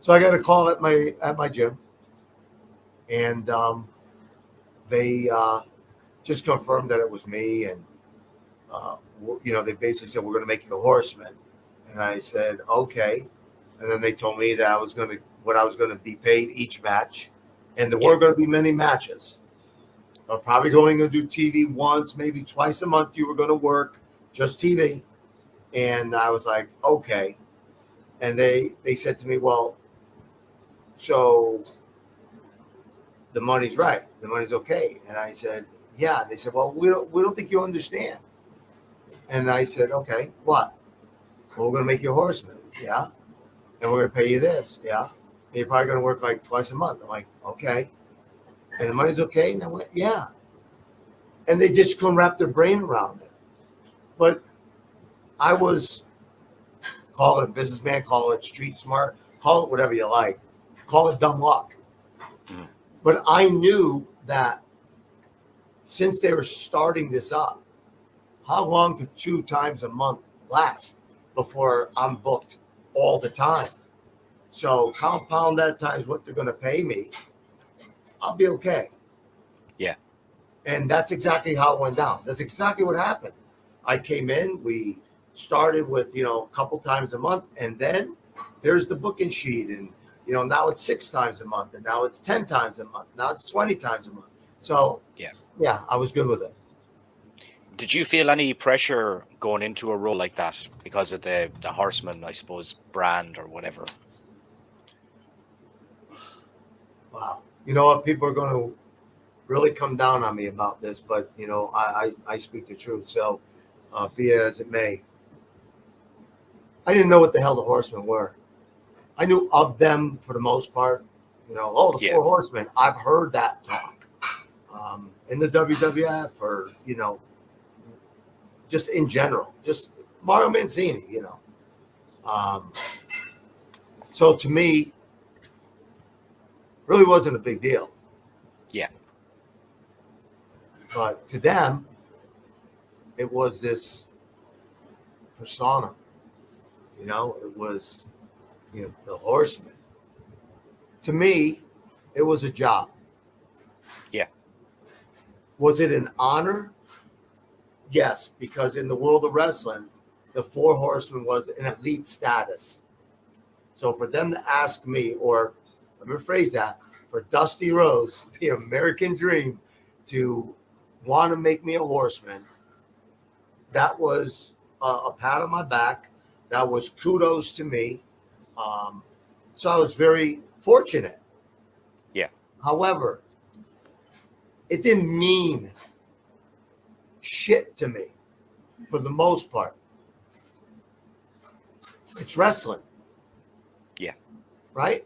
So I got a call at my gym, and they just confirmed that it was me, and they basically said, we're going to make you a horseman. And I said, okay. And then they told me that I was going to be paid each match, and there were going to be many matches. I'm probably going to do TV once, maybe twice a month. You were going to work just TV. And I was like, okay. And they said to me, well, so the money's right. The money's okay. And I said, yeah. And they said, well, we don't think you understand. And I said, okay, what? Well, we're going to make you a horseman. Yeah. And we're going to pay you this. Yeah. And you're probably going to work like twice a month. I'm like, okay. And the money's okay. And I went, yeah. And they just couldn't wrap their brain around it. But I was, call it a businessman, call it street smart, call it whatever you like, call it dumb luck. Mm-hmm. But I knew that since they were starting this up, how long could 2 times a month last before I'm booked all the time? So compound that times what they're going to pay me, I'll be okay. Yeah. And that's exactly how it went down. That's exactly what happened. I came in, we started with, a couple times a month, and then there's the booking sheet, and now it's 6 times a month, and now it's 10 times a month, now it's 20 times a month. So yeah, I was good with it. Did you feel any pressure going into a role like that because of the Horseman, I suppose, brand or whatever? Wow. You know what? People are going to really come down on me about this, but, I speak the truth. So be it as it may, I didn't know what the hell the Horsemen were. I knew of them for the most part. The 4 Horsemen. I've heard that talk in the WWF or, just in general, just Mario Mancini, So to me, really wasn't a big deal. Yeah. But to them, it was this persona. It was, the Horseman. To me, it was a job. Yeah. Was it an honor? Yes, because in the world of wrestling, the 4 Horsemen was an elite status. So for them to ask me, or let me rephrase that, for Dusty Rhodes, the American Dream, to want to make me a Horseman, that was a pat on my back. That was kudos to me. So I was very fortunate. Yeah. However, it didn't mean shit to me for the most part. It's wrestling. Yeah. Right?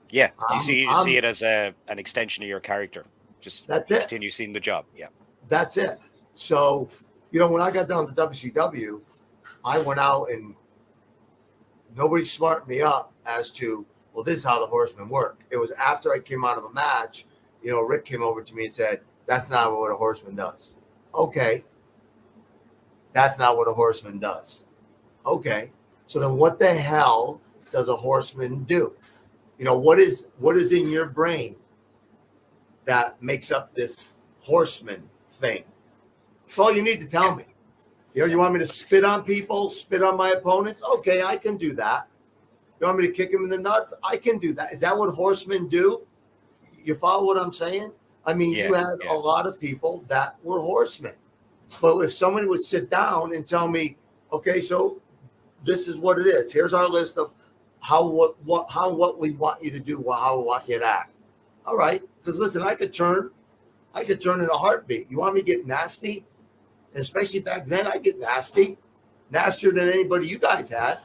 Yeah. You see it as an extension of your character. Just that's it. Continue seeing the job. Yeah. That's it. So, when I got down to WCW, I went out and nobody smartened me up as to, well, this is how the Horsemen work. It was after I came out of a match, Rick came over to me and said, that's not what a Horseman does. Okay. That's not what a Horseman does. Okay. So then what the hell does a Horseman do? What is in your brain that makes up this Horseman thing? That's all you need to tell me. You want me to spit on people, spit on my opponents? Okay, I can do that. You want me to kick them in the nuts? I can do that. Is that what Horsemen do? You follow what I'm saying? I mean, you had a lot of people that were Horsemen. But if somebody would sit down and tell me, okay, so this is what it is. Here's our list of what we want you to do, how we want you to act. All right, because listen, I could turn in a heartbeat. You want me to get nasty? And especially back then, I get nasty, nastier than anybody you guys had.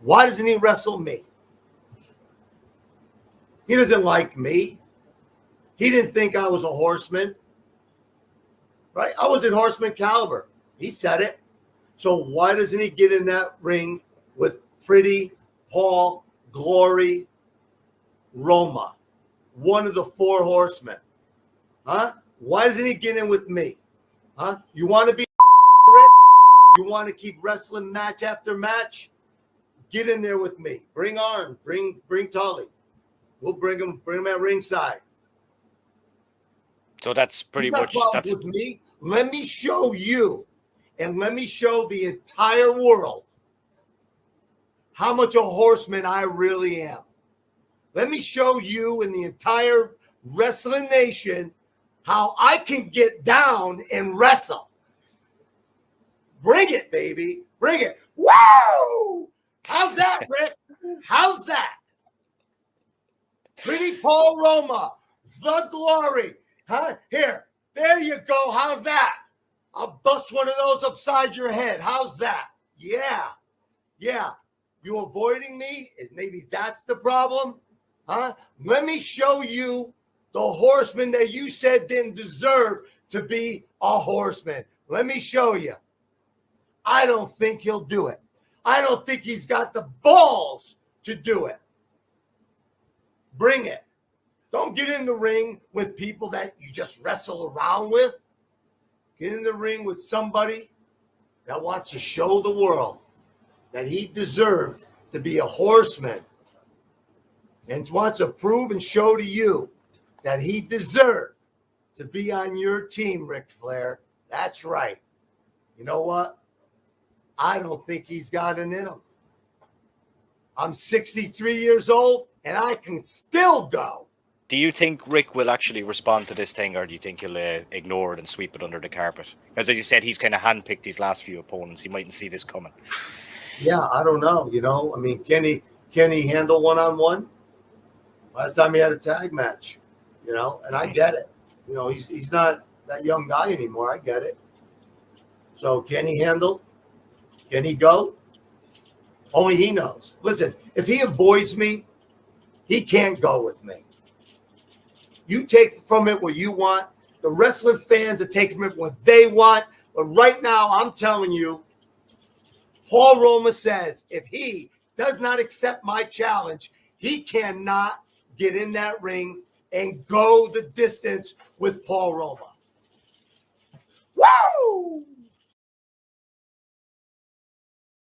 Why doesn't he wrestle me? He doesn't like me. He didn't think I was a Horseman. Right? I was in Horseman caliber. He said it. So why doesn't he get in that ring with Pretty, Paul, Glory, Roma, one of the 4 Horsemen? Huh? Why doesn't he get in with me? Huh? You want to be Rick? You want to keep wrestling match after match? get in there with me. Bring Arn, bring Tully. We'll bring him at ringside. So that's pretty You got much problems that's with me. Let me show you, and let me show the entire world how much a horseman I really am. Let me show you and the entire wrestling nation how I can get down and wrestle. Bring it, baby. Bring it. Woo! How's that, Rick? How's that? Pretty Paul Roma, the glory. Huh? Here, there you go. How's that? I'll bust one of those upside your head. How's that? Yeah. Yeah. You avoiding me? Maybe that's the problem. Huh? Let me show you the horseman that you said didn't deserve to be a horseman. Let me show you. I don't think he'll do it. I don't think he's got the balls to do it. Bring it. Don't get in the ring with people that you just wrestle around with. Get in the ring with somebody that wants to show the world that he deserved to be a horseman and wants to prove and show to you that he deserved to be on your team, Ric Flair. That's right. You know what? I don't think he's got it in him. I'm 63 years old, and I can still go. Do you think Rick will actually respond to this thing, or do you think he'll ignore it and sweep it under the carpet? Because as you said, he's kind of handpicked his last few opponents. He mightn't see this coming. Yeah, I don't know. You know, I mean, can he handle one-on-one? Last time he had a tag match, you know, and I get it. You know, he's not that young guy anymore. I get it. So can he handle? Can he go? Only he knows. Listen, if he avoids me, he can't go with me. You take from it what you want. The wrestling fans are taking from it what they want. But right now, I'm telling you, Paul Roma says if he does not accept my challenge, he cannot get in that ring and go the distance with Paul Roma. Woo!